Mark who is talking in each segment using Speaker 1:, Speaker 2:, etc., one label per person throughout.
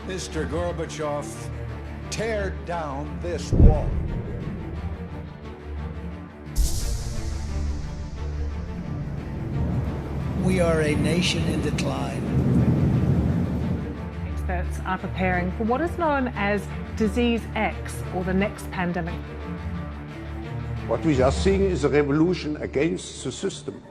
Speaker 1: Mr. Gorbachev, tear down this wall.
Speaker 2: We are a nation in decline.
Speaker 3: Experts are preparing for what is known as Disease X, or the next pandemic.
Speaker 4: What we are seeing is a revolution against the system.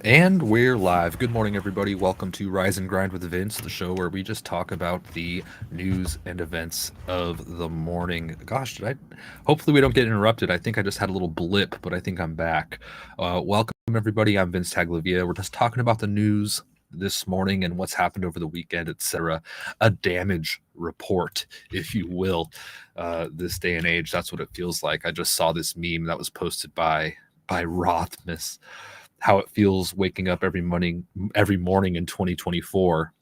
Speaker 5: And we're live. Good morning, everybody. Welcome to Rise and Grind with Vince, the show where we just talk about the news and events of the morning. Gosh, hopefully we don't get interrupted. I think I just had a little blip, but I think I'm back. Welcome, everybody. I'm Vince Tagliavia. We're just talking about the news this morning and what's happened over the weekend, etc. A damage report, if you will, this day and age. That's what it feels like. I just saw this meme that was posted by Rothmas. How it feels waking up every morning in 2024.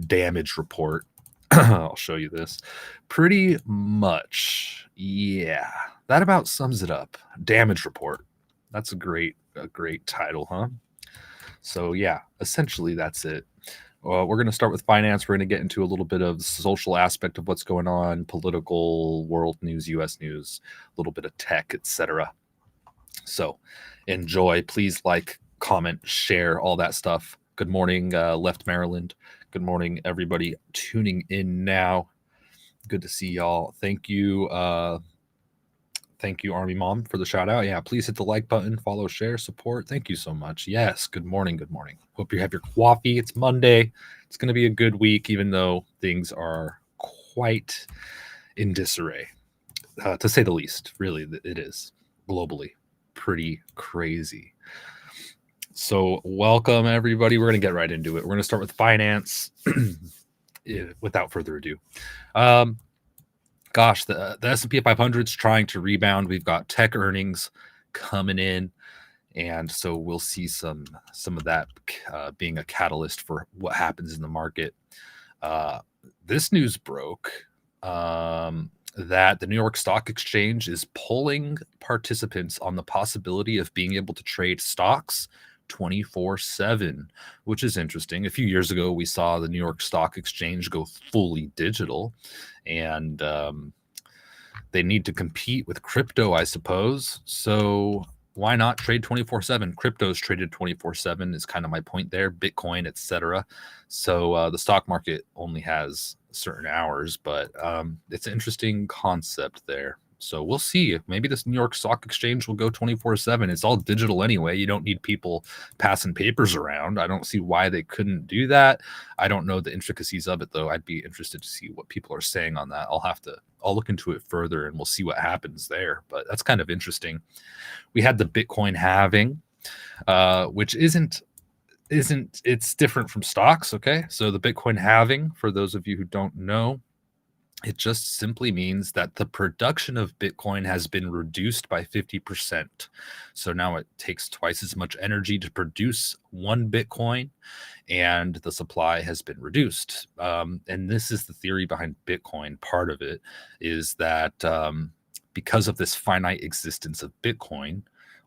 Speaker 5: Damage report. I'll show you this. Pretty much, yeah. That about sums it up. Damage report. That's a great title, huh? So yeah, essentially that's it. We're going to start with finance. We're going to get into a little bit of the social aspect of what's going on, political, world news, U.S. news, a little bit of tech, etc. So enjoy. Please like, comment, share, all that stuff. Good morning, Left Maryland. Good morning, everybody tuning in now. Good to see y'all. Thank you, Army Mom, for the shout out. Yeah, please hit the like button, follow, share, support. Thank you so much. Yes, good morning, good morning. Hope you have your coffee. It's Monday. It's going to be a good week, even though things are quite in disarray, to say the least. Really, it is globally pretty crazy. So welcome, everybody. We're going to get right into it. We're going to start with finance without further ado. Gosh, the S&P 500 is trying to rebound. We've got tech earnings coming in, and so we'll see some of that being a catalyst for what happens in the market. This news broke that the New York Stock Exchange is polling participants on the possibility of being able to trade stocks 24/7, which is interesting. A few years ago, we saw the New York Stock Exchange go fully digital, and they need to compete with crypto, I suppose. So why not trade 24/7? Crypto is traded 24/7 is kind of my point there, Bitcoin, etc. So the stock market only has certain hours, but it's an interesting concept there. So we'll see. Maybe this New York Stock Exchange will go 24/7. It's all digital anyway. You don't need people passing papers around. I don't see why they couldn't do that. I don't know the intricacies of it, though. I'd be interested to see what people are saying on that. I'll look into it further and we'll see what happens there. But that's kind of interesting. We had the Bitcoin halving, which it's different from stocks. Okay. So the Bitcoin halving, for those of you who don't know, it just simply means that the production of Bitcoin has been reduced by 50%. So now it takes twice as much energy to produce one Bitcoin, and the supply has been reduced. And this is the theory behind Bitcoin. Part of it is that because of this finite existence of Bitcoin,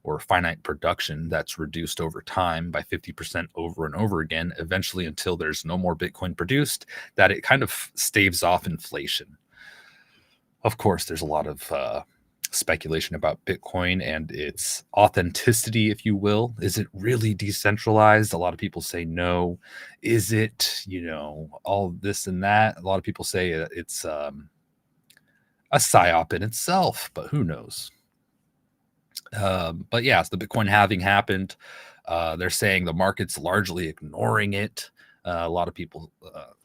Speaker 5: or finite production that's reduced over time by 50% over and over again, eventually until there's no more Bitcoin produced, that it kind of staves off inflation. Of course, there's a lot of speculation about Bitcoin and its authenticity, if you will. Is it really decentralized? A lot of people say no. Is it, all this and that? A lot of people say it's a psyop in itself, but who knows? But yeah, so the Bitcoin halving happened. They're saying the market's largely ignoring it. A lot of people,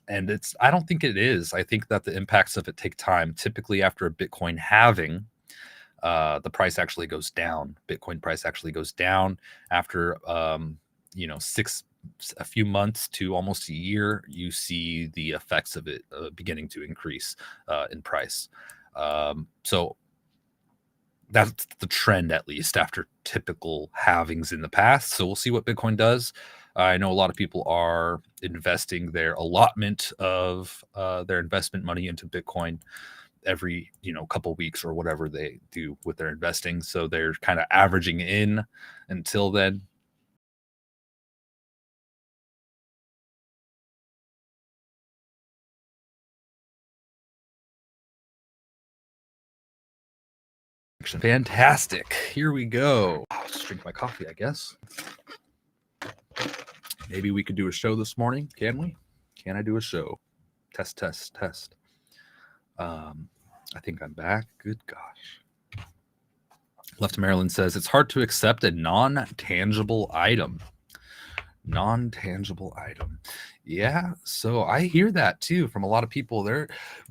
Speaker 5: and I don't think it is. I think that the impacts of it take time. Typically after a Bitcoin halving, the price actually goes down. Bitcoin price actually goes down after, 6 a few months to almost a year, you see the effects of it beginning to increase in price. So that's the trend, at least after typical halvings in the past. So we'll see what Bitcoin does. I know a lot of people are investing their allotment of their investment money into Bitcoin every couple weeks or whatever they do with their investing. So they're kind of averaging in until then. Fantastic. Here we go. I'll just drink my coffee, I guess. Maybe we could do a show this morning. Can we? Can I do a show? Test. I think I'm back. Good gosh. Left Maryland says it's hard to accept a non-tangible item. Non-tangible item. Yeah, so I hear that too from a lot of people.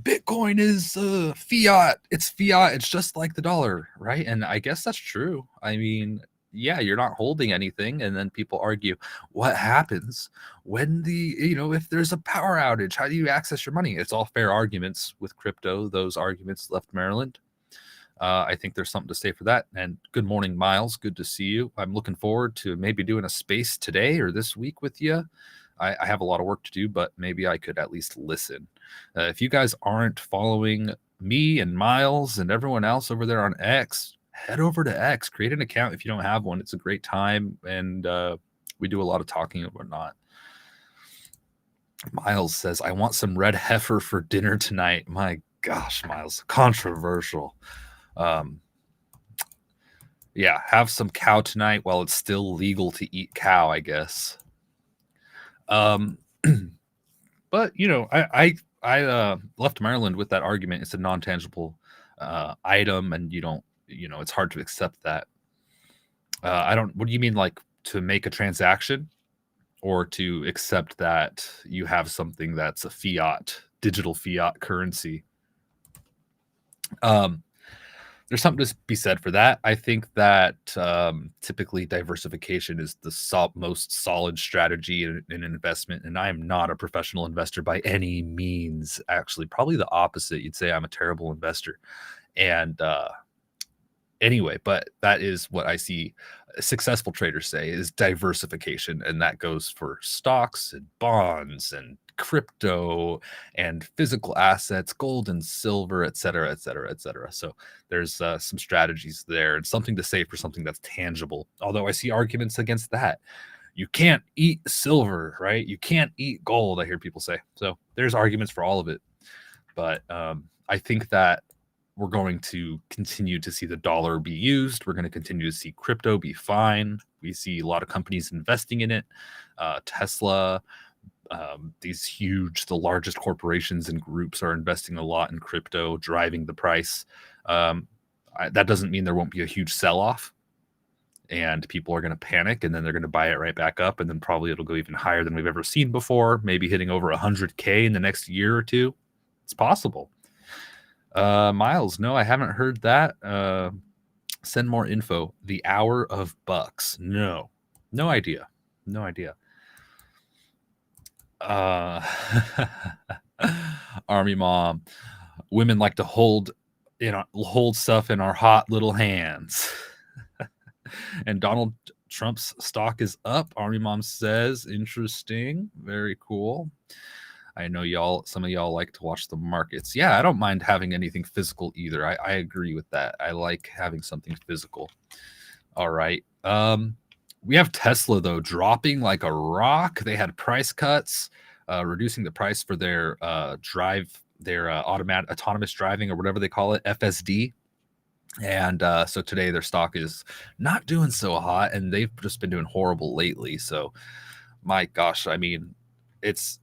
Speaker 5: Bitcoin is fiat. It's fiat. It's just like the dollar, right? And I guess that's true. I mean, yeah, you're not holding anything, and then people argue, what happens when if there's a power outage? How do you access your money? It's all fair arguments with crypto. Those arguments, Left Maryland. I think there's something to say for that. And good morning, Miles. Good to see you. I'm looking forward to maybe doing a space today or this week with you. I have a lot of work to do, but maybe I could at least listen. If you guys aren't following me and Miles and everyone else over there on X, head over to X. Create an account if you don't have one. It's a great time, and we do a lot of talking and whatnot. Miles says, I want some red heifer for dinner tonight. My gosh, Miles, controversial. Yeah, have some cow tonight while it's still legal to eat cow, I guess. But I left Maryland with that argument. It's a non-tangible item, and you don't, it's hard to accept that. What do you mean, like to make a transaction or to accept that you have something that's a digital fiat currency? There's something to be said for that. I think that typically diversification is the most solid strategy in an investment. And I am not a professional investor by any means. Actually, probably the opposite. You'd say I'm a terrible investor. And anyway, but that is what I see successful traders say is diversification. And that goes for stocks and bonds and crypto and physical assets, gold and silver, et cetera, et cetera, et cetera. So there's some strategies there and something to say for something that's tangible. Although I see arguments against that. You can't eat silver, right? You can't eat gold, I hear people say. So there's arguments for all of it. But I think that we're going to continue to see the dollar be used. We're going to continue to see crypto be fine. We see a lot of companies investing in it. Tesla, the largest corporations and groups are investing a lot in crypto, driving the price. That doesn't mean there won't be a huge sell-off and people are going to panic and then they're going to buy it right back up. And then probably it'll go even higher than we've ever seen before, maybe hitting over 100K in the next year or two. It's possible. Miles, no, I haven't heard that. Send more info. The hour of bucks. No idea. Army mom, women like to hold stuff in our hot little hands. And Donald Trump's stock is up. Army mom says, interesting, very cool. I know some of y'all like to watch the markets. Yeah, I don't mind having anything physical either. I agree with that. I like having something physical. All right. We have Tesla, though, dropping like a rock. They had price cuts, reducing the price for their autonomous driving or whatever they call it, FSD. And so today their stock is not doing so hot, and they've just been doing horrible lately. So my gosh, I mean, it's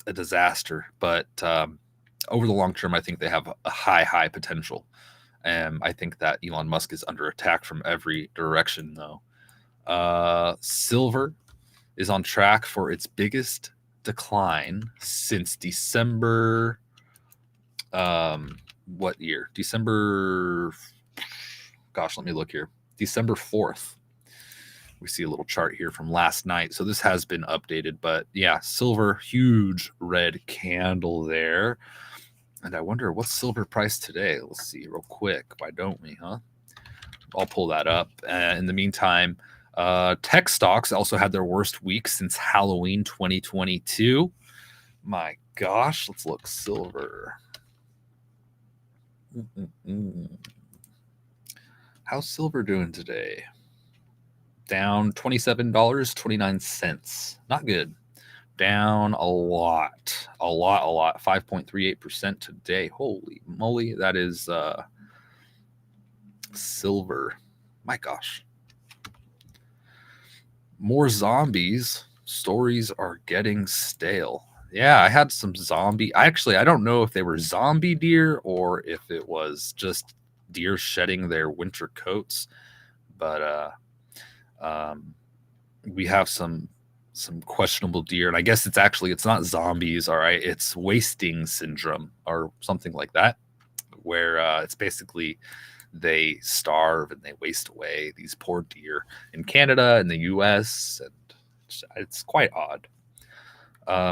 Speaker 5: a disaster, but over the long term, I think they have a high potential. And I think that Elon Musk is under attack from every direction, though. Silver is on track for its biggest decline since December. What year? December. Gosh, let me look here. December 4th We see a little chart here from last night. So this has been updated, but yeah, silver, huge red candle there. And I wonder what's silver price today. Let's see real quick. Why don't we, huh? I'll pull that up. In the meantime, tech stocks also had their worst week since Halloween 2022. My gosh, let's look silver. How's silver doing today? Down $27.29. Not good. Down a lot. 5.38% today. Holy moly, that is silver. My gosh. More zombies. Stories are getting stale. Yeah, I had some zombie. I don't know if they were zombie deer or if it was just deer shedding their winter coats, but we have some questionable deer, and I guess it's not zombies, all right, it's wasting syndrome or something like that, where it's basically they starve and they waste away, these poor deer in Canada and the US, and it's quite odd.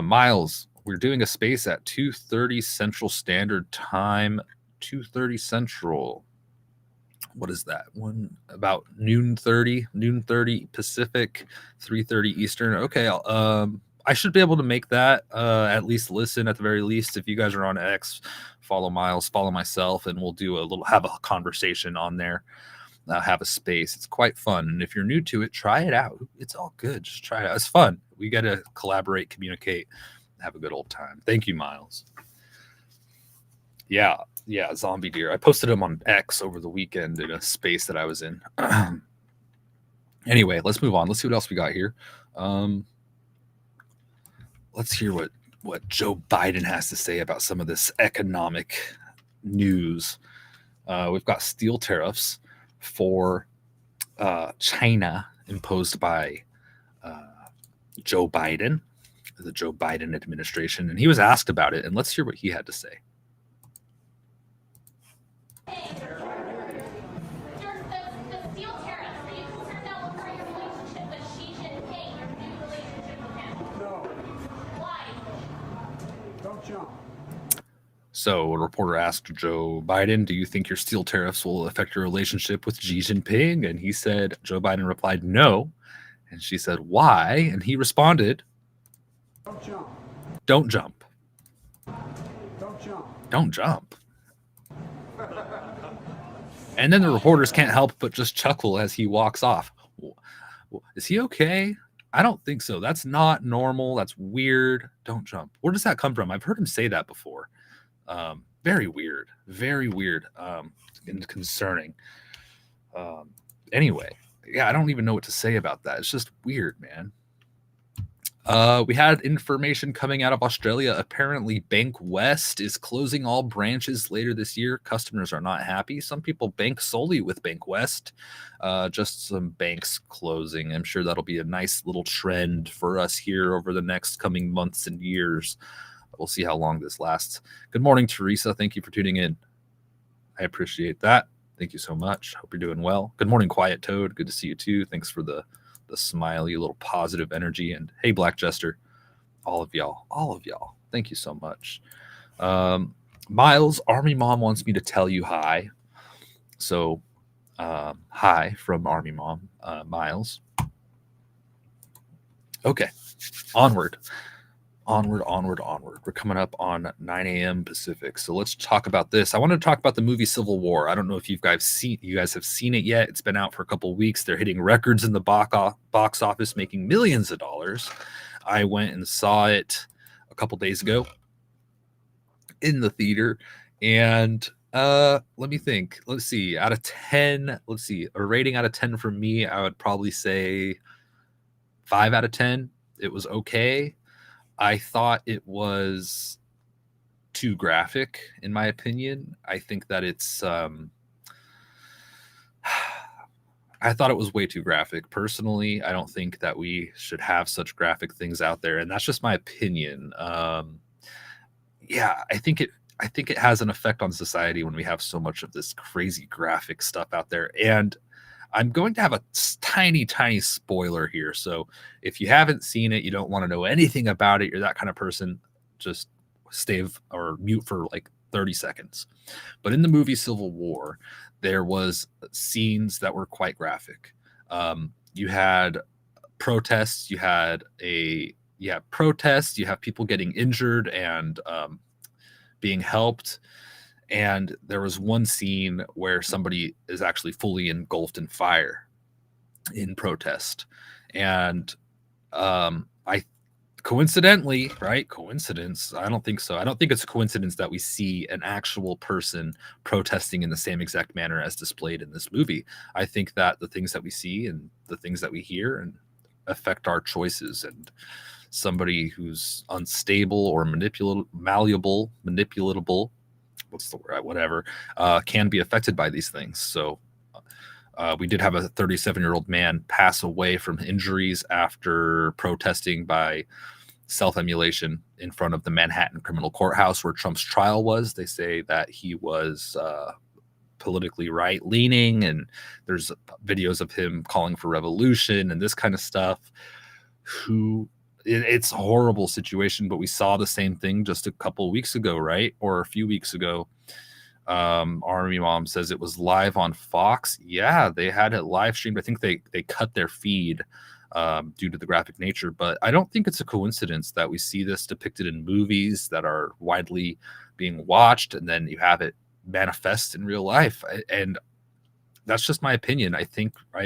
Speaker 5: Miles, we're doing a space at 2:30 Central Standard Time. 2:30 Central. What is that? One about noon 30 Pacific, 3:30 Eastern. Okay, I should be able to make that. At least listen. At the very least, if you guys are on X, follow Miles, follow myself, and we'll have a conversation on there. Have a space. It's quite fun, and if you're new to it, try it out. It's all good. Just try it out. It's fun. We got to collaborate, communicate, have a good old time. Thank you, Miles. Yeah, zombie deer. I posted them on X over the weekend in a space that I was in. Anyway, let's move on. Let's see what else we got here. Let's hear what Joe Biden has to say about some of this economic news. We've got steel tariffs for China imposed by Joe Biden, the Joe Biden administration, and he was asked about it, and let's hear what he had to say. So a reporter asked Joe Biden, do you think your steel tariffs will affect your relationship with Xi Jinping? And he said, Joe Biden replied, no. And she said, why? And he responded, don't jump. Don't jump. Don't jump. Don't jump. And then the reporters can't help but just chuckle as he walks off. Is he okay? I don't think so. That's not normal. That's weird. Don't jump. Where does that come from? I've heard him say that before. Very weird, and concerning. Anyway, yeah, I don't even know what to say about that. It's just weird, man. We had information coming out of Australia. Apparently, Bank West is closing all branches later this year. Customers are not happy. Some people bank solely with Bank West. Just some banks closing. I'm sure that'll be a nice little trend for us here over the next coming months and years. We'll see how long this lasts. Good morning, Teresa. Thank you for tuning in. I appreciate that. Thank you so much. Hope you're doing well. Good morning, Quiet Toad. Good to see you too. Thanks for the smiley little positive energy. And hey, Black Jester, all of y'all. Thank you so much. Miles, Army Mom wants me to tell you hi. So hi from Army Mom, Miles. Okay, onward. We're coming up on 9 a.m. Pacific. So let's talk about this. I want to talk about the movie Civil War. I don't know if you guys have seen it yet. It's been out for a couple of weeks. They're hitting records in the box office, making millions of dollars. I went and saw it a couple days ago in the theater. And let me think. Let's see. Out of 10, a rating out of 10 for me, I would probably say 5 out of 10. It was okay. I thought it was too graphic, in my opinion. I think that it's I thought it was way too graphic. Personally, I don't think that we should have such graphic things out there, and that's just my opinion. Yeah, I think it has an effect on society when we have so much of this crazy graphic stuff out there. And I'm going to have a tiny spoiler here. So if you haven't seen it, you don't want to know anything about it, you're that kind of person, just or mute for like 30 seconds. But in the movie Civil War, there was scenes that were quite graphic. You had protests, you have people getting injured and being helped. And there was one scene where somebody is actually fully engulfed in fire in protest. And I coincidentally, right? Coincidence? I don't think so. I don't think it's a coincidence that we see an actual person protesting in the same exact manner as displayed in this movie. I think that the things that we see and the things that we hear and affect our choices, and somebody who's unstable or manipulatable, what's the word, whatever, can be affected by these things. So we did have a 37-year-old man pass away from injuries after protesting by self-immolation in front of the Manhattan Criminal Courthouse where Trump's trial was. They say that he was politically right-leaning, and there's videos of him calling for revolution and this kind of stuff. It's a horrible situation, but we saw the same thing just a couple of weeks ago, right? Or a few weeks ago. Army Mom says it was live on Fox. Yeah, they had it live streamed. I think they cut their feed due to the graphic nature, but I don't think it's a coincidence that we see this depicted in movies that are widely being watched, and then you have it manifest in real life. And that's just my opinion. I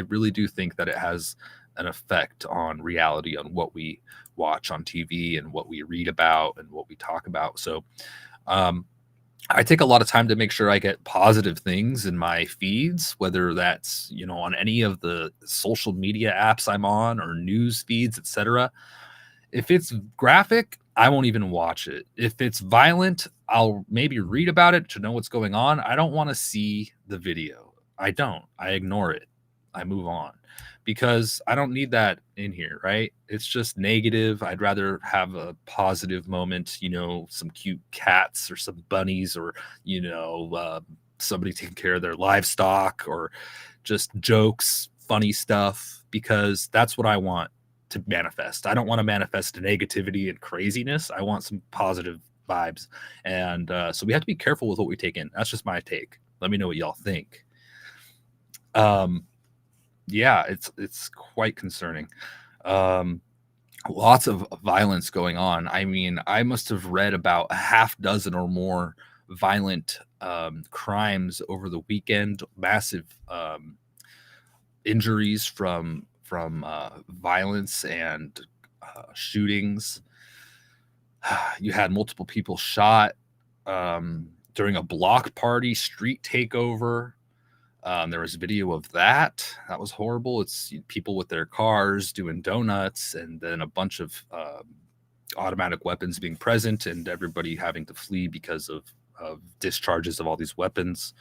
Speaker 5: really do think that it has an effect on reality, on what we watch on TV and what we read about and what we talk about. So I take a lot of time to make sure I get positive things in my feeds, whether that's, on any of the social media apps I'm on or news feeds, etc. If it's graphic, I won't even watch it. If it's violent, I'll maybe read about it to know what's going on. I don't want to see the video. I ignore it. I move on, because I don't need that in here, right? It's just negative. I'd rather have a positive moment, some cute cats or some bunnies, or, somebody taking care of their livestock, or just jokes, funny stuff, because that's what I want to manifest. I don't want to manifest negativity and craziness. I want some positive vibes. And so we have to be careful with what we take in. That's just my take. Let me know what y'all think. Yeah, it's quite concerning. Lots of violence going on. I mean, I must have read about a half dozen or more violent crimes over the weekend. Massive injuries from violence and shootings. You had multiple people shot during a block party, street takeover. There was video of that. That was horrible. It's people with their cars doing donuts, and then a bunch of automatic weapons being present, and everybody having to flee because of discharges of all these weapons.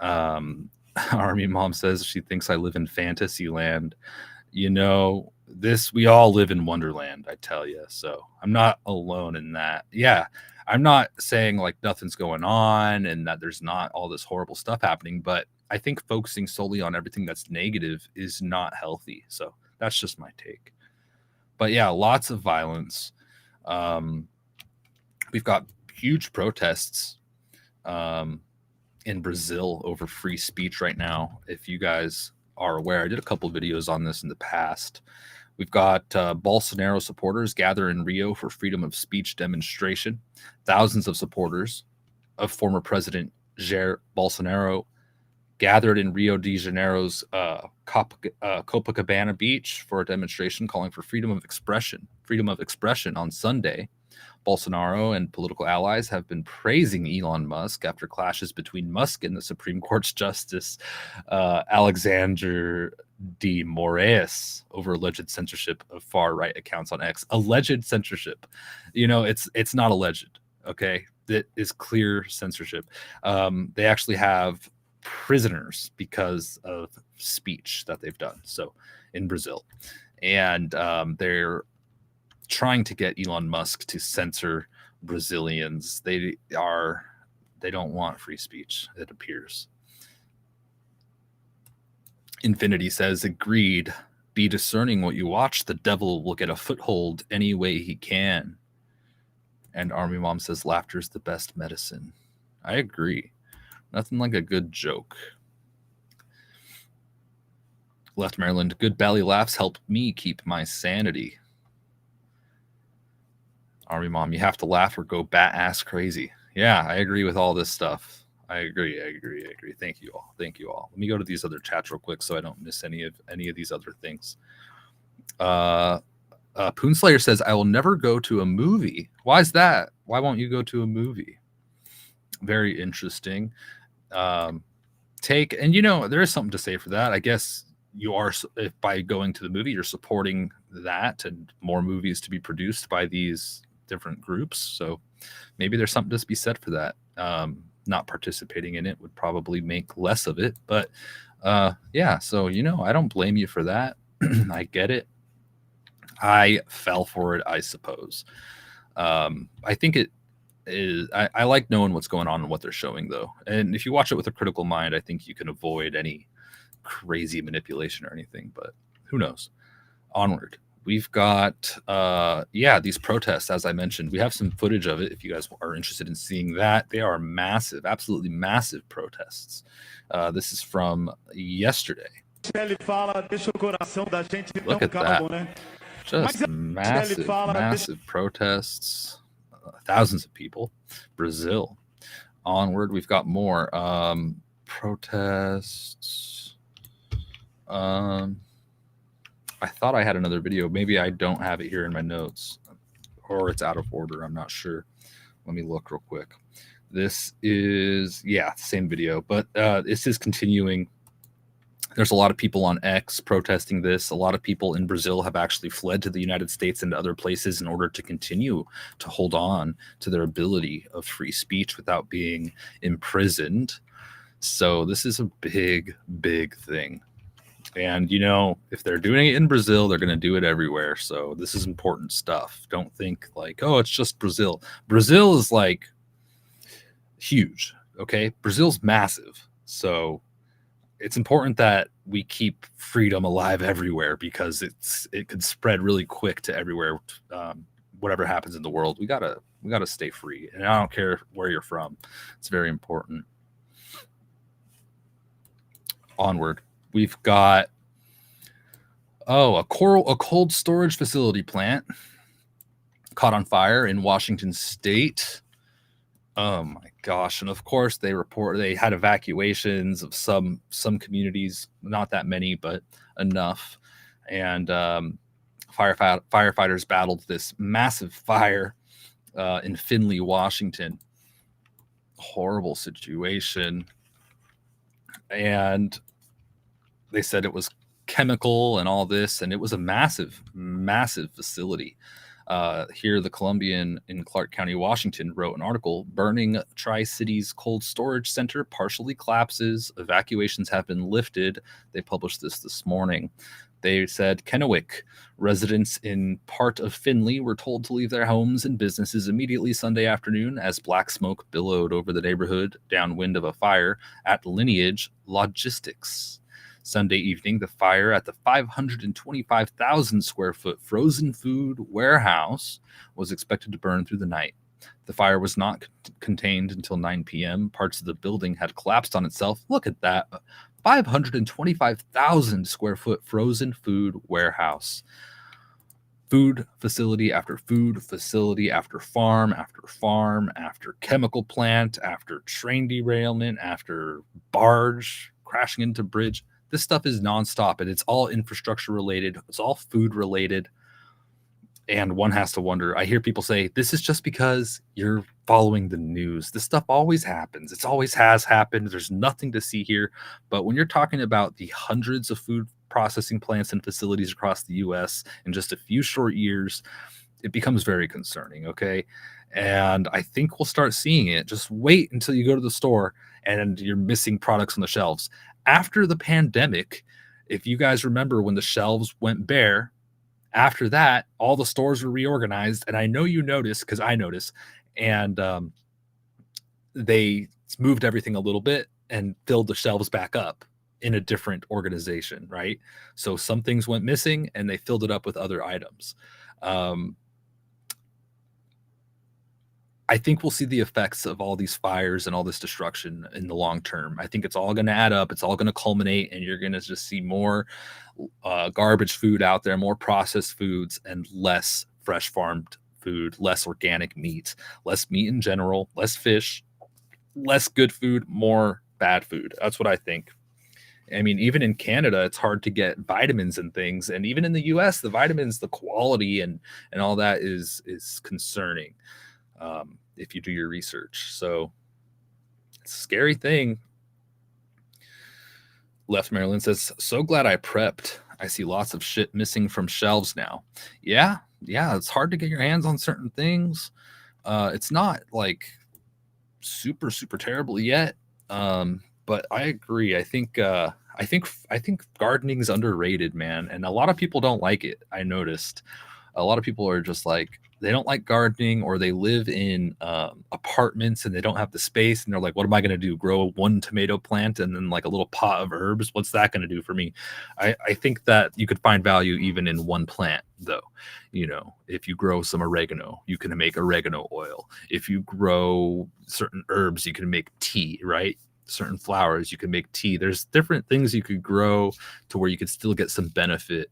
Speaker 5: Army Mom says she thinks I live in fantasy land. We all live in Wonderland, I tell you. So I'm not alone in that. Yeah, I'm not saying like nothing's going on and that there's not all this horrible stuff happening, but I think focusing solely on everything that's negative is not healthy. So that's just my take. But yeah, lots of violence. We've got huge protests in Brazil over free speech right now. If you guys are aware, I did a couple videos on this in the past. We've got Bolsonaro supporters gather in Rio for freedom of speech demonstration. Thousands of supporters of former President Jair Bolsonaro gathered in Rio de Janeiro's Copacabana beach for a demonstration calling for freedom of expression. Freedom of expression on Sunday. Bolsonaro and political allies have been praising Elon Musk after clashes between Musk and the Supreme Court's Justice Alexander de Moraes over alleged censorship of far-right accounts on X. Alleged censorship. It's not alleged, okay? That is clear censorship. They actually have prisoners because of speech that they've done so in Brazil, and they're trying to get Elon Musk to censor Brazilians. They don't want free speech, it appears. Infinity says, agreed. Be discerning what you watch. The devil will get a foothold any way he can. And Army Mom says, laughter's the best medicine. I agree. Nothing like a good joke. Left Maryland, good belly laughs help me keep my sanity. Army Mom, you have to laugh or go bat ass crazy. Yeah, I agree with all this stuff. I agree. Thank you all. Let me go to these other chats real quick so I don't miss any of these other things. Poonslayer says, I will never go to a movie. Why is that? Why won't you go to a movie? Very interesting. Take, and there is something to say for that. I guess you are, if by going to the movie, you're supporting that and more movies to be produced by these different groups. So maybe there's something to be said for that. Not participating in it would probably make less of it, but yeah, so I don't blame you for that. I get it. I fell for it, I suppose. I think it is, I like knowing what's going on and what they're showing, though, and if you watch it with a critical mind, I think you can avoid any crazy manipulation or anything, but who knows. Onward. We've got these protests, as I mentioned. We have some footage of it if you guys are interested in seeing that. They are massive, absolutely massive protests. This is from yesterday. Look at that. Just massive protests. Thousands of people. Brazil. Onward. We've got more protests. I thought I had another video. Maybe I don't have it here in my notes, or it's out of order. I'm not sure. Let me look real quick. This is, same video, but this is continuing. There's a lot of people on X protesting this. A lot of people in Brazil have actually fled to the United States and other places in order to continue to hold on to their ability of free speech without being imprisoned. So this is a big, big thing. And, if they're doing it in Brazil, they're going to do it everywhere. So this is important stuff. Don't think like, oh, it's just Brazil. Brazil is like huge. Okay. Brazil's massive. So it's important that we keep freedom alive everywhere, because it could spread really quick to everywhere. Whatever happens in the world, we gotta stay free. And I don't care where you're from. It's very important. Onward. We've got a cold storage facility plant caught on fire in Washington State. Oh my gosh. And of course they had evacuations of some communities, not that many, but enough. And firefighters battled this massive fire in Finley, Washington. Horrible situation. And they said it was chemical and all this, and it was a massive facility. Here, the Columbian in Clark County, Washington, wrote an article: burning Tri-Cities cold storage center partially collapses. Evacuations have been lifted. They published this morning. They said Kennewick residents in part of Finley were told to leave their homes and businesses immediately Sunday afternoon as black smoke billowed over the neighborhood downwind of a fire at Lineage Logistics. Sunday evening, the fire at the 525,000 square foot frozen food warehouse was expected to burn through the night. The fire was not contained until 9 p.m. Parts of the building had collapsed on itself. Look at that. 525,000 square foot frozen food warehouse. Food facility after food facility, after farm after chemical plant, after train derailment, after barge crashing into bridge. This stuff is nonstop, and it's all infrastructure related. It's all food related. And one has to wonder, I hear people say, this is just because you're following the news. This stuff always happens. It always has happened. There's nothing to see here. But when you're talking about the hundreds of food processing plants and facilities across the U.S. in just a few short years, it becomes very concerning, okay? And I think we'll start seeing it. Just wait until you go to the store and you're missing products on the shelves. After the pandemic, if you guys remember when the shelves went bare, after that, all the stores were reorganized. And I know you noticed, because I noticed, and they moved everything a little bit and filled the shelves back up. in a different organization, right? So some things went missing and they filled it up with other items. Um, I think we'll see the effects of all these fires and all this destruction in the long term. I think it's all going to add up. It's all going to culminate, and you're going to just see more garbage food out there, more processed foods, and less fresh farmed food, less organic meat, less meat in general, less fish, less good food, more bad food. That's what I think. I mean, even in Canada, it's hard to get vitamins and things, and even in the U.S., the vitamins, the quality, and all that is concerning. If you do your research. So it's a scary thing. Left Maryland says, so glad I prepped. I see lots of shit missing from shelves now. Yeah, it's hard to get your hands on certain things. It's not like super terrible yet. But I agree. I think gardening is underrated, man. And a lot of people don't like it. I noticed a lot of people are just like, they don't like gardening, or they live in apartments and they don't have the space, and they're like, what am I going to do? Grow one tomato plant and then like a little pot of herbs? What's that going to do for me? I think that you could find value even in one plant, though. You know, if you grow some oregano, you can make oregano oil. If you grow certain herbs, you can make tea, right? Certain flowers, you can make tea. There's different things you could grow to where you could still get some benefit,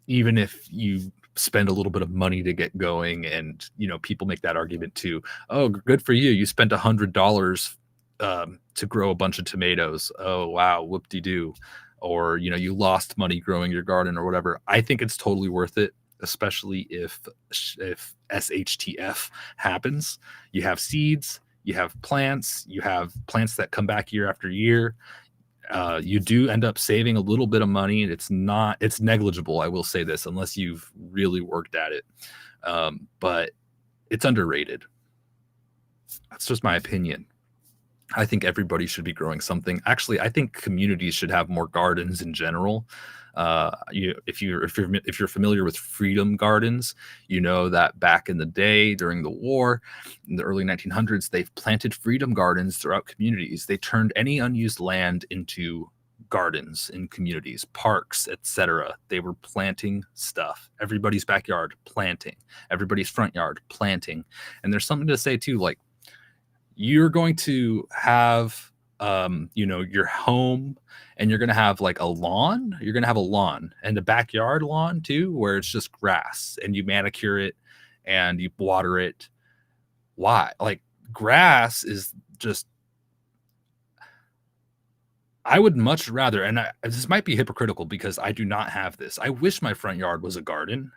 Speaker 5: even if you spend a little bit of money to get going. And you know, people make that argument too. Oh, good for you, you spent $100 to grow a bunch of tomatoes. Oh wow, whoop-de-doo. Or you know, you lost money growing your garden or whatever. I think it's totally worth it, especially if SHTF happens. You have seeds, you have plants that come back year after year. You do end up saving a little bit of money, and it's negligible. I will say this, unless you've really worked at it. But it's underrated. That's just my opinion. I think everybody should be growing something. Actually, I think communities should have more gardens in general. If you're familiar with freedom gardens, you know that back in the day during the war, in the early 1900s, they've planted freedom gardens throughout communities. They turned any unused land into gardens in communities, parks, etc. They were planting stuff. Everybody's backyard, planting. Everybody's front yard, planting. And there's something to say too, like, you're going to have your home, and you're going to have like a lawn. You're going to have a lawn and a backyard lawn too, where it's just grass, and you manicure it and you water it. Why? Like, grass is just, I would much rather, and this might be hypocritical because I do not have this. I wish my front yard was a garden.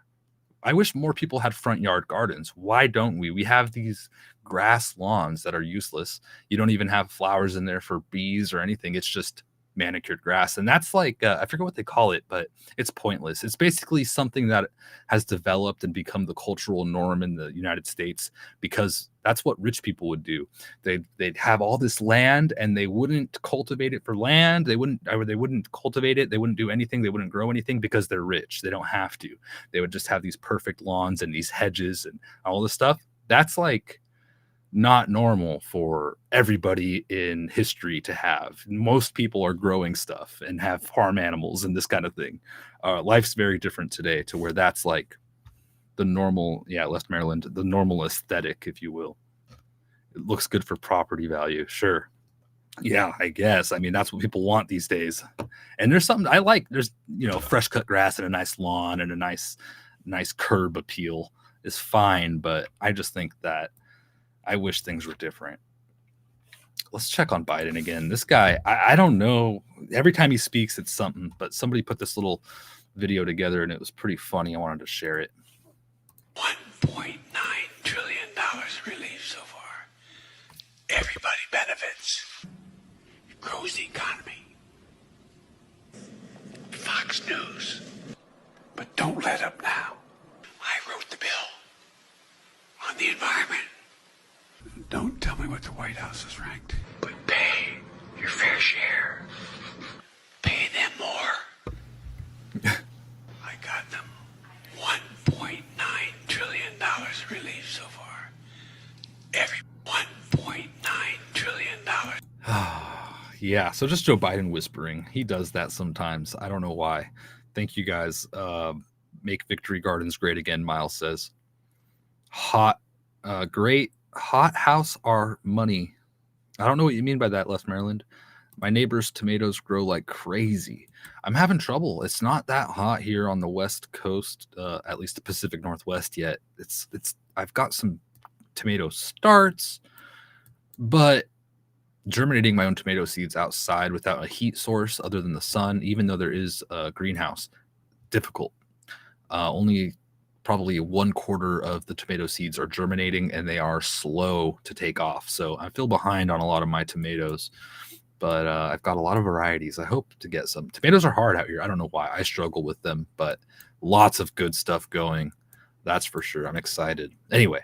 Speaker 5: I wish more people had front yard gardens. Why don't we? We have these grass lawns that are useless. You don't even have flowers in there for bees or anything. It's just manicured grass. And that's like, I forget what they call it, but it's pointless. It's basically something that has developed and become the cultural norm in the United States, because that's what rich people would do. They'd have all this land, and they wouldn't cultivate it for land. They wouldn't cultivate it. They wouldn't do anything. They wouldn't grow anything because they're rich. They don't have to. They would just have these perfect lawns and these hedges and all this stuff. That's like not normal for everybody in history to have. Most people are growing stuff and have farm animals and this kind of thing. Life's very different today to where that's like the normal, Left Maryland, the normal aesthetic, if you will. It looks good for property value. Sure. Yeah, I guess. I mean, that's what people want these days. And there's something I like. There's, fresh cut grass and a nice lawn and a nice curb appeal is fine. But I just think that I wish things were different. Let's check on Biden again. This guy, I don't know. Every time he speaks, it's something. But somebody put this little video together, and it was pretty funny. I wanted to share it.
Speaker 6: $1.9 trillion released so far. Everybody benefits. It grows the economy. Fox News. But don't let up now. I wrote the bill on the environment. Don't tell me what the White House is ranked, but pay your fair share. Pay them more. I got them. $1.9 trillion released so far. Every $1.9 trillion.
Speaker 5: Yeah, so just Joe Biden whispering. He does that sometimes. I don't know why. Thank you guys. Make Victory Gardens great again, Miles says. Hot, great. Hot house are money. I don't know what you mean by that, Left Maryland. My neighbor's tomatoes grow like crazy. I'm having trouble. It's not that hot here on the West Coast, at least the Pacific Northwest yet. I've got some tomato starts, but germinating my own tomato seeds outside without a heat source other than the sun, even though there is a greenhouse, difficult. Only probably 1/4 of the tomato seeds are germinating, and they are slow to take off. So I feel behind on a lot of my tomatoes, but I've got a lot of varieties. I hope to get some. Tomatoes are hard out here. I don't know why. I struggle with them, but lots of good stuff going. That's for sure. I'm excited. Anyway,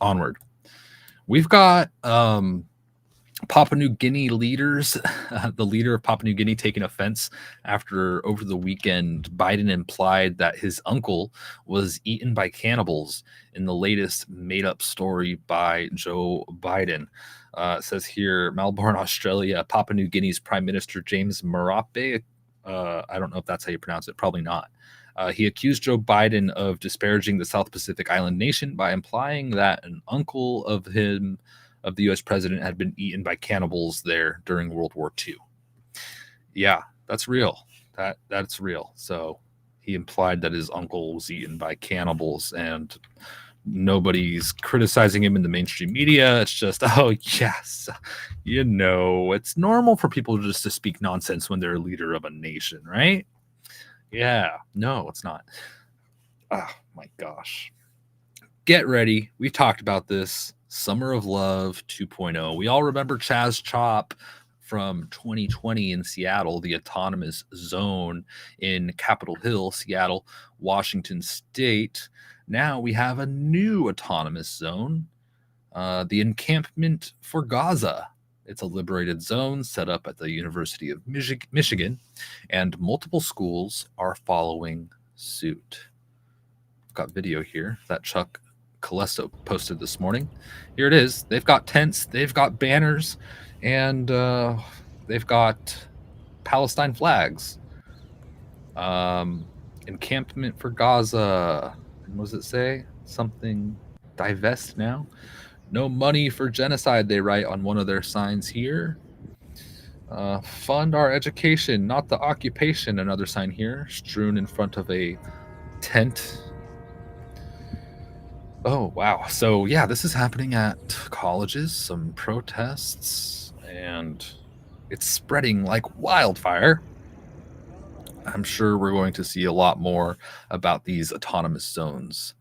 Speaker 5: onward. We've got Papua New Guinea leaders, the leader of Papua New Guinea taking offense after over the weekend, Biden implied that his uncle was eaten by cannibals in the latest made-up story by Joe Biden. It says here, Melbourne, Australia, Papua New Guinea's Prime Minister James Marape, I don't know if that's how you pronounce it, probably not. He accused Joe Biden of disparaging the South Pacific island nation by implying that an uncle of the U.S. president had been eaten by cannibals there during World War II. Yeah, that's real. That's real. So he implied that his uncle was eaten by cannibals, and nobody's criticizing him in the mainstream media. It's just, oh yes, it's normal for people just to speak nonsense when they're a leader of a nation, right? Yeah, no, it's not. Oh my gosh. Get ready. We talked about this. Summer of Love 2.0. We all remember Chaz Chop from 2020 in Seattle, the autonomous zone in Capitol Hill, Seattle, Washington State. Now we have a new autonomous zone, the encampment for Gaza. It's a liberated zone set up at the University of Michigan, and multiple schools are following suit. I've got video here that Chuck Colesto posted this morning. Here it is. They've got tents, they've got banners, and they've got Palestine flags. Encampment for Gaza. And what does it say? Something divest now. No money for genocide, they write on one of their signs here. Fund our education, not the occupation. Another sign here, strewn in front of a tent. Oh, wow. So, yeah, this is happening at colleges, some protests, and it's spreading like wildfire. I'm sure we're going to see a lot more about these autonomous zones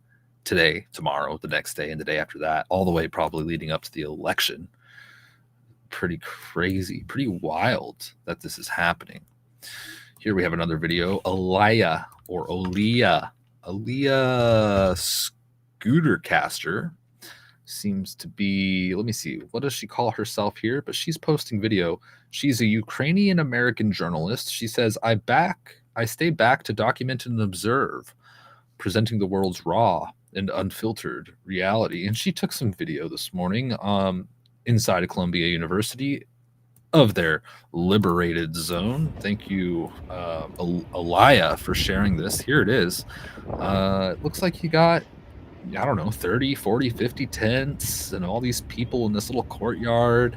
Speaker 5: today, tomorrow, the next day, and the day after that, all the way probably leading up to the election. Pretty crazy, pretty wild that this is happening. Here we have another video. Aaliyah Scootercaster seems to be, let me see, what does she call herself here? But she's posting video. She's a Ukrainian American journalist. She says, I stay back to document and observe, presenting the world's raw and unfiltered reality. And she took some video this morning inside of Columbia University of their liberated zone. Thank you, Aliyah, for sharing this. Here it is. It looks like you got, I don't know, 30, 40, 50 tents and all these people in this little courtyard.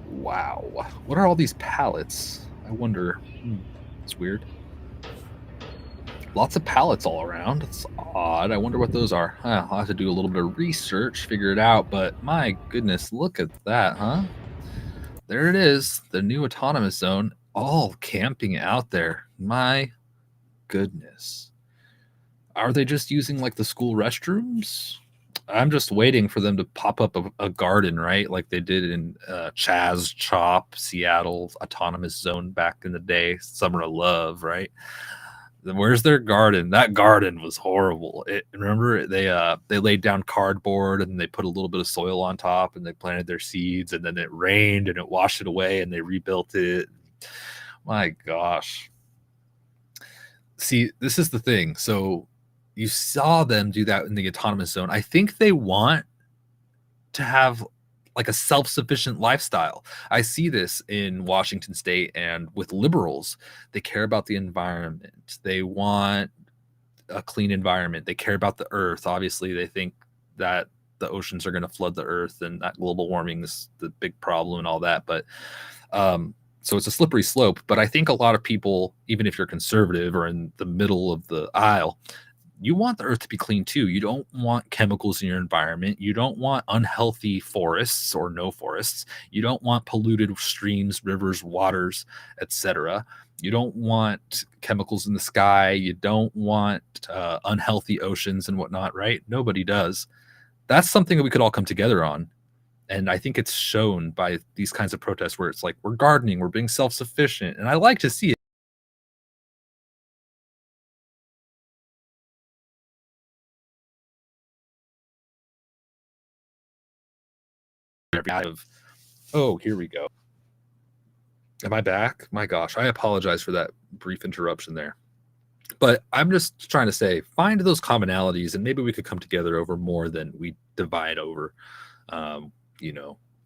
Speaker 5: Wow. What are all these pallets? I wonder. It's weird. Lots of pallets all around. It's odd. I wonder what those are. I'll have to do a little bit of research, figure it out. But my goodness, look at that, huh? There it is, the new autonomous zone, all camping out there. My goodness. Are they just using like the school restrooms? I'm just waiting for them to pop up a garden, right? Like they did in Chaz Chop, Seattle's autonomous zone back in the day, Summer of Love, right? Where's their garden? That garden was horrible. Remember, they laid down cardboard and they put a little bit of soil on top and they planted their seeds, and then it rained and it washed it away and they rebuilt it. My gosh. See, this is the thing. So you saw them do that in the autonomous zone. I think they want to have like a self-sufficient lifestyle. I see this in Washington State and with liberals. They care about the environment. They want a clean environment. They care about the earth. Obviously, they think that the oceans are going to flood the earth and that global warming is the big problem and all that. But so it's a slippery slope. But I think a lot of people, even if you're conservative or in the middle of the aisle, you want the earth to be clean too. You don't want chemicals in your environment. You don't want unhealthy forests or no forests. You don't want polluted streams, rivers, waters, etc. You don't want chemicals in the sky. You don't want unhealthy oceans and whatnot, right? Nobody does. That's something that we could all come together on. And I think it's shown by these kinds of protests where it's like, we're gardening, we're being self-sufficient. And I like to see it. Oh, here we go. Am I back? My gosh, I apologize for that brief interruption there. But I'm just trying to say, find those commonalities and maybe we could come together over more than we divide over.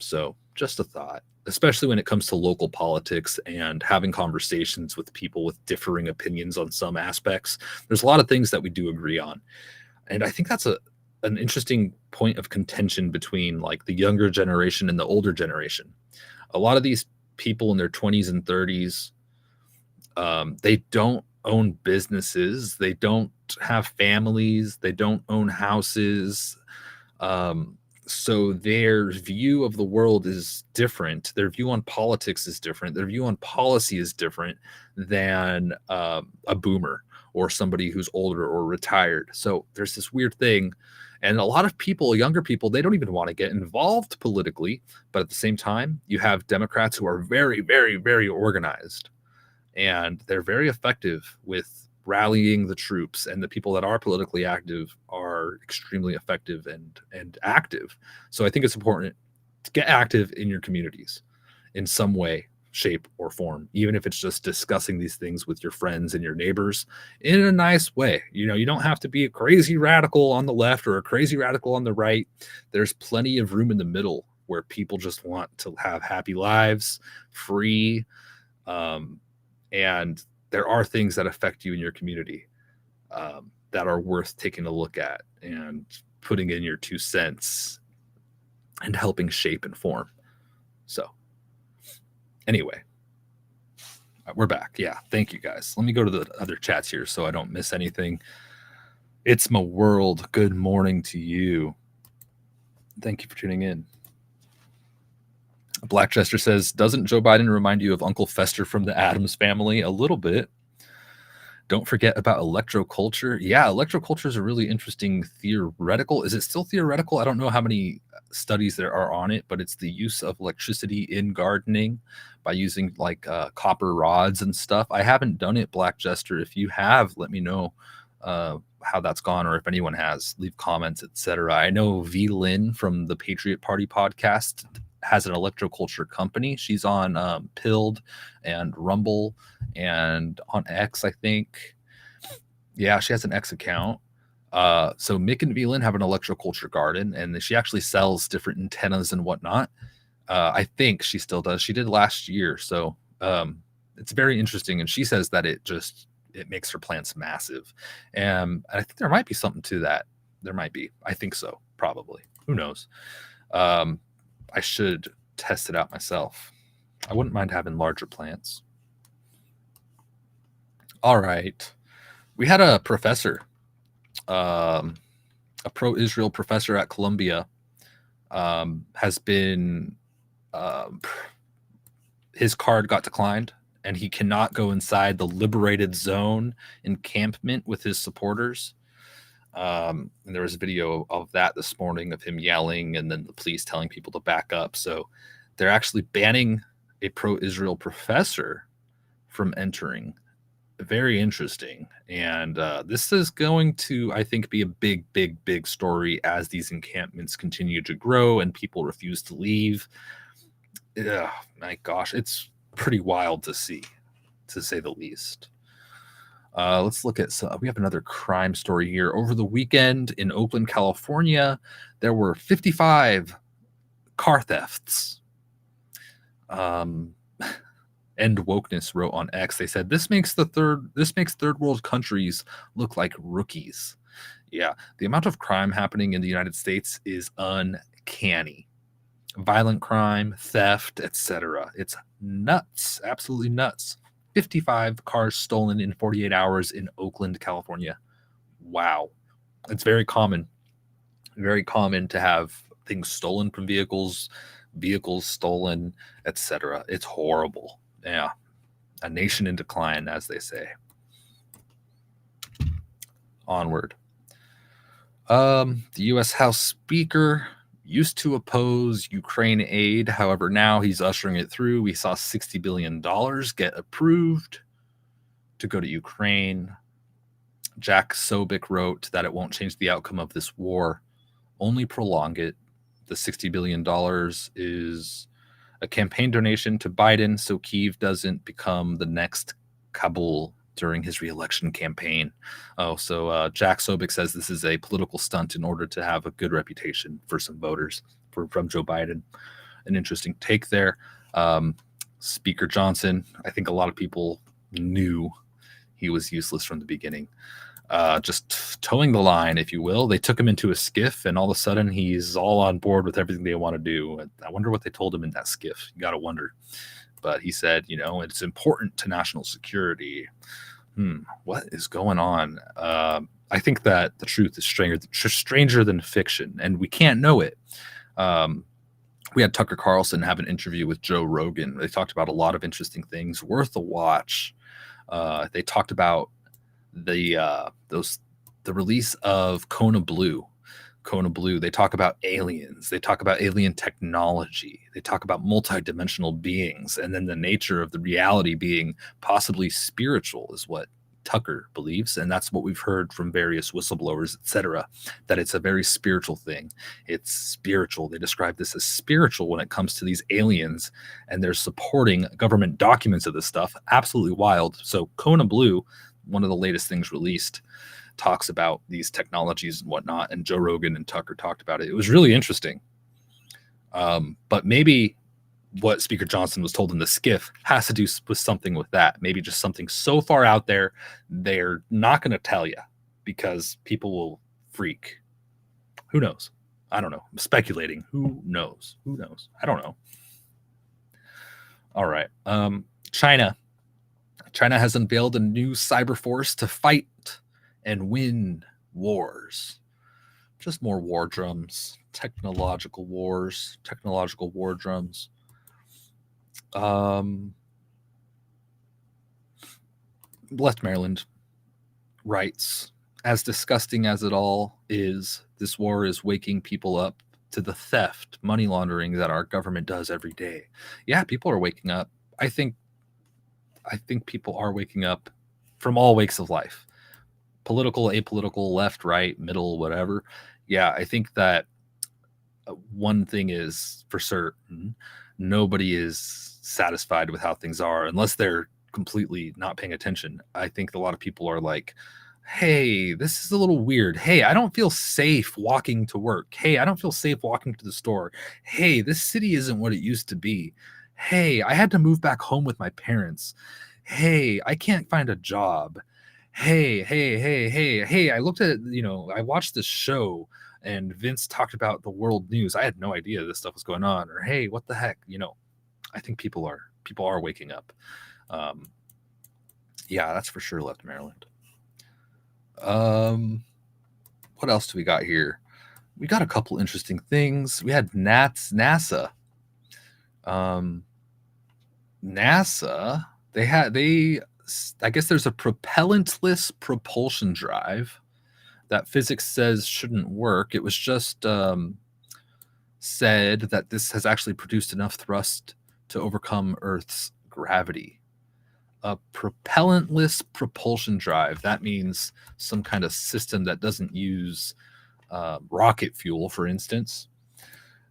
Speaker 5: So just a thought, especially when it comes to local politics and having conversations with people with differing opinions on some aspects. There's a lot of things that we do agree on. And I think that's an interesting point of contention between like the younger generation and the older generation. A lot of these people in their 20s and 30s, they don't own businesses. They don't have families. They don't own houses. So their view of the world is different. Their view on politics is different. Their view on policy is different than a boomer or somebody who's older or retired. So there's this weird thing. And a lot of people, younger people, they don't even want to get involved politically. But at the same time, you have Democrats who are very, very, very organized. And they're very effective with rallying the troops, and the people that are politically active are extremely effective and active. So I think it's important to get active in your communities in some way, shape, or form, even if it's just discussing these things with your friends and your neighbors in a nice way. You don't have to be a crazy radical on the left or a crazy radical on the right. There's plenty of room in the middle where people just want to have happy lives, free, and there are things that affect you in your community that are worth taking a look at and putting in your 2 cents and helping shape and form. So anyway, we're back. Yeah, thank you guys. Let me go to the other chats here so I don't miss anything. It's my world. Good morning to you. Thank you for tuning in. Black Chester says, doesn't Joe Biden remind you of Uncle Fester from the Addams Family? A little bit. Don't forget about electroculture. Yeah, electroculture is a really interesting theoretical. Is it still theoretical? I don't know how many studies there are on it, but it's the use of electricity in gardening by using like copper rods and stuff. I haven't done it, Black Jester. If you have, let me know how that's gone, or if anyone has, leave comments, etc. I know V Lynn from the Patriot Party podcast has an electroculture company. She's on Pilled and Rumble and on X, I think. Yeah, she has an X account. So Mick and Velin have an electroculture garden, and she actually sells different antennas and whatnot. I think she still does. She did last year. So it's very interesting. And she says that it makes her plants massive. And I think there might be something to that. There might be. I think so. Probably. Who knows? I should test it out myself. I wouldn't mind having larger plants. All right. We had a professor, a pro-Israel professor at Columbia, has been, his card got declined, and he cannot go inside the liberated zone encampment with his supporters. And there was a video of that this morning of him yelling and then the police telling people to back up. So they're actually banning a pro-Israel professor from entering. Very interesting. And this is going to, I think, be a big, big, big story as these encampments continue to grow and people refuse to leave. My gosh, it's pretty wild to see, to say the least. Let's look at we have another crime story here. Over the weekend in Oakland, California, there were 55 car thefts. End Wokeness wrote on X. They said this makes third world countries look like rookies. Yeah, the amount of crime happening in the United States is uncanny. Violent crime, theft, etc. It's nuts, absolutely nuts. 55 cars stolen in 48 hours in Oakland, California. Wow. It's very common to have things stolen from vehicles stolen, etc. It's horrible. Yeah. A nation in decline, as they say. Onward. The U.S. House Speaker used to oppose Ukraine aid. However, now he's ushering it through. We saw $60 billion get approved to go to Ukraine. Jack Sobek wrote that it won't change the outcome of this war, only prolong it. The $60 billion is a campaign donation to Biden so Kyiv doesn't become the next Kabul during his re-election campaign. So Jack Sobek says this is a political stunt in order to have a good reputation for some voters from Joe Biden. An interesting take there. Speaker Johnson, I think a lot of people knew he was useless from the beginning. Just towing the line, if you will. They took him into a skiff, and all of a sudden he's all on board with everything they want to do. I wonder what they told him in that skiff. You got to wonder. But he said, it's important to national security. What is going on? I think that the truth is stranger than fiction, and we can't know it. We had Tucker Carlson have an interview with Joe Rogan. They talked about a lot of interesting things, worth a watch. They talked about the release of Kona Blue. They talk about aliens. They talk about alien technology. They talk about multidimensional beings, and then the nature of the reality being possibly spiritual is what Tucker believes, and that's what we've heard from various whistleblowers, etc., that it's a very spiritual thing. It's spiritual. They describe this as spiritual when it comes to these aliens, and they're supporting government documents of this stuff. Absolutely wild. So Kona Blue, one of the latest things released, talks about these technologies and whatnot, and Joe Rogan and Tucker talked about it. It was really interesting. But maybe what Speaker Johnson was told in the skiff has to do with something with that. Maybe just something so far out there, they're not going to tell you because people will freak. Who knows? I don't know. I'm speculating. Who knows? I don't know. All right. China has unveiled a new cyber force to fight and win wars. Just more war drums, technological war drums. Left Maryland writes, as disgusting as it all is, this war is waking people up to the theft, money laundering that our government does every day. Yeah, people are waking up. I think people are waking up from all wakes of life. Political, apolitical, left, right, middle, whatever. Yeah, I think that one thing is for certain, nobody is satisfied with how things are unless they're completely not paying attention. I think a lot of people are like, hey, this is a little weird. Hey, I don't feel safe walking to work. Hey, I don't feel safe walking to the store. Hey, this city isn't what it used to be. Hey, I had to move back home with my parents. Hey, I can't find a job. Hey, I looked at, I watched this show and Vince talked about the world news. I had no idea this stuff was going on. Or, hey, what the heck? I think people are waking up. Yeah, that's for sure, Left Maryland. What else do we got here? We got a couple interesting things. We had NASA. NASA, I guess there's a propellantless propulsion drive that physics says shouldn't work. It was just said that this has actually produced enough thrust to overcome Earth's gravity. A propellantless propulsion drive. That means some kind of system that doesn't use rocket fuel, for instance.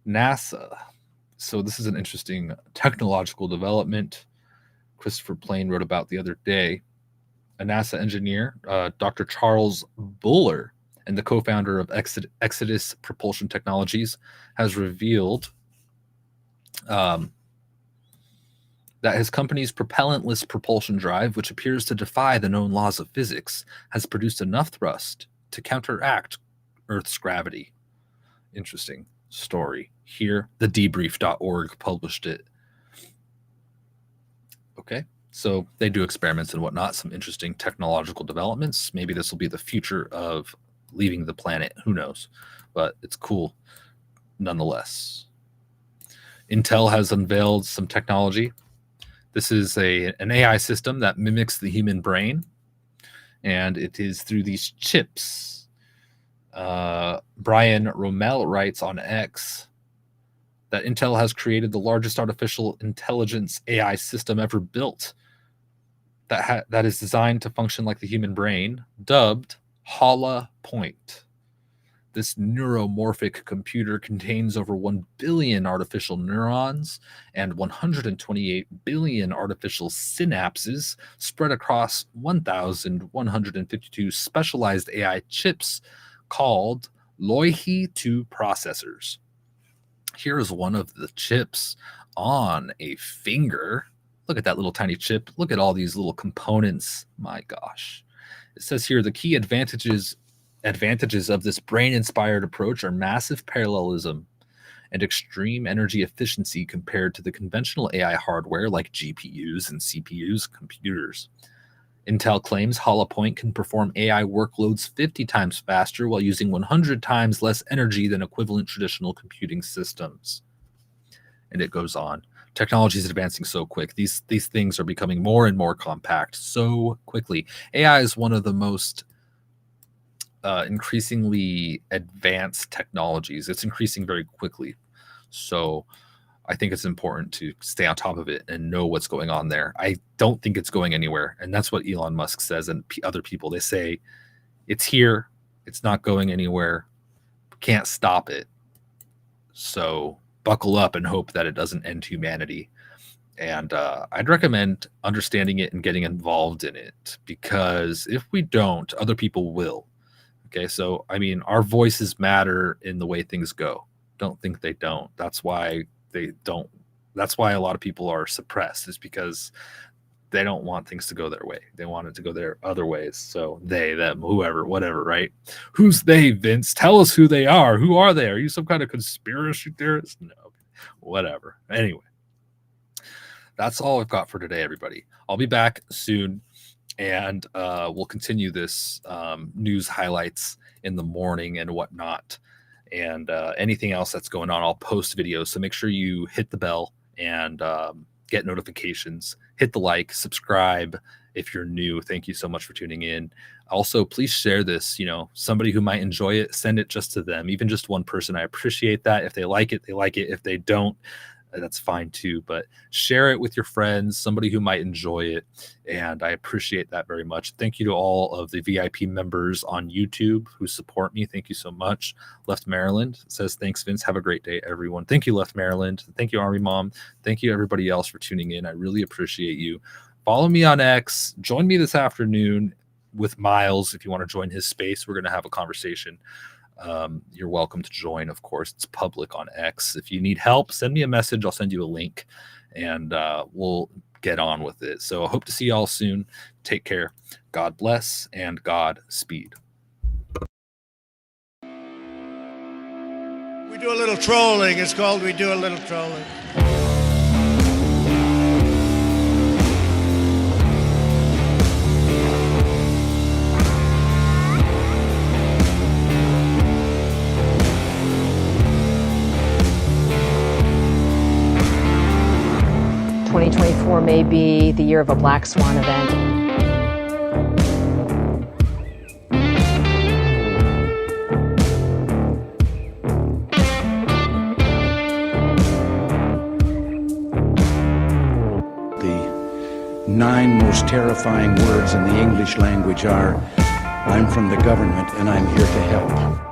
Speaker 5: NASA. So this is an interesting technological development Christopher Plain wrote about the other day. A NASA engineer, Dr. Charles Buller, and the co-founder of Exodus Propulsion Technologies, has revealed that his company's propellantless propulsion drive, which appears to defy the known laws of physics, has produced enough thrust to counteract Earth's gravity. Interesting story here. The debrief.org published it. Okay, so they do experiments and whatnot, some interesting technological developments. Maybe this will be the future of leaving the planet. Who knows? But it's cool nonetheless. Intel has unveiled some technology. This is an AI system that mimics the human brain, and it is through these chips. Brian Rommel writes on X that Intel has created the largest artificial intelligence AI system ever built that is designed to function like the human brain, dubbed Holapoint. This neuromorphic computer contains over 1 billion artificial neurons and 128 billion artificial synapses spread across 1,152 specialized AI chips called Loihi 2 processors. Here is one of the chips on a finger. Look at that little tiny chip. Look at all these little components. My gosh. It says here the key advantages of this brain-inspired approach are massive parallelism and extreme energy efficiency compared to the conventional AI hardware like GPUs and CPUs computers. Intel claims Holapoint can perform AI workloads 50 times faster while using 100 times less energy than equivalent traditional computing systems. And it goes on. Technology is advancing so quick. These things are becoming more and more compact so quickly. AI is one of the most increasingly advanced technologies. It's increasing very quickly. So I think it's important to stay on top of it and know what's going on there. I don't think it's going anywhere. And that's what Elon Musk says, and other people. They say it's here. It's not going anywhere. Can't stop it. So buckle up and hope that it doesn't end humanity. And I'd recommend understanding it and getting involved in it, because if we don't, other people will. Okay, so I mean, our voices matter in the way things go. Don't think they don't. That's why they don't. That's why a lot of people are suppressed, is because they don't want things to go their way. They want it to go their other ways. So they, them, whoever, whatever, right? Who's they, Vince? Tell us who they are. Who are they? Are you some kind of conspiracy theorist? No, whatever. Anyway, that's all I've got for today, everybody. I'll be back soon. And we'll continue this news highlights in the morning and whatnot. And anything else that's going on, I'll post videos. So make sure you hit the bell and get notifications. Hit the like, subscribe if you're new. Thank you so much for tuning in. Also, please share this. Somebody who might enjoy it, send it just to them. Even just one person. I appreciate that. If they like it, they like it. If they don't, that's fine too, but share it with your friends, somebody who might enjoy it, and I appreciate that very much. Thank you to all of the VIP members on YouTube who support me. Thank you so much. Left Maryland says, thanks, Vince. Have a great day, everyone. Thank you, Left Maryland. Thank you, Army Mom. Thank you, everybody else, for tuning in. I really appreciate you. Follow me on X. Join me this afternoon with Miles if you want to join his space. We're going to have a conversation. You're welcome to join, of course. It's public on X. If you need help, send me a message. I'll send you a link, and we'll get on with it. So I hope to see y'all soon. Take care. God bless and God speed.
Speaker 2: We do a little trolling. It's called We Do a Little Trolling.
Speaker 7: 2024 may be the year of a black swan event.
Speaker 1: The 9 most terrifying words in the English language are, I'm from the government and I'm here to help.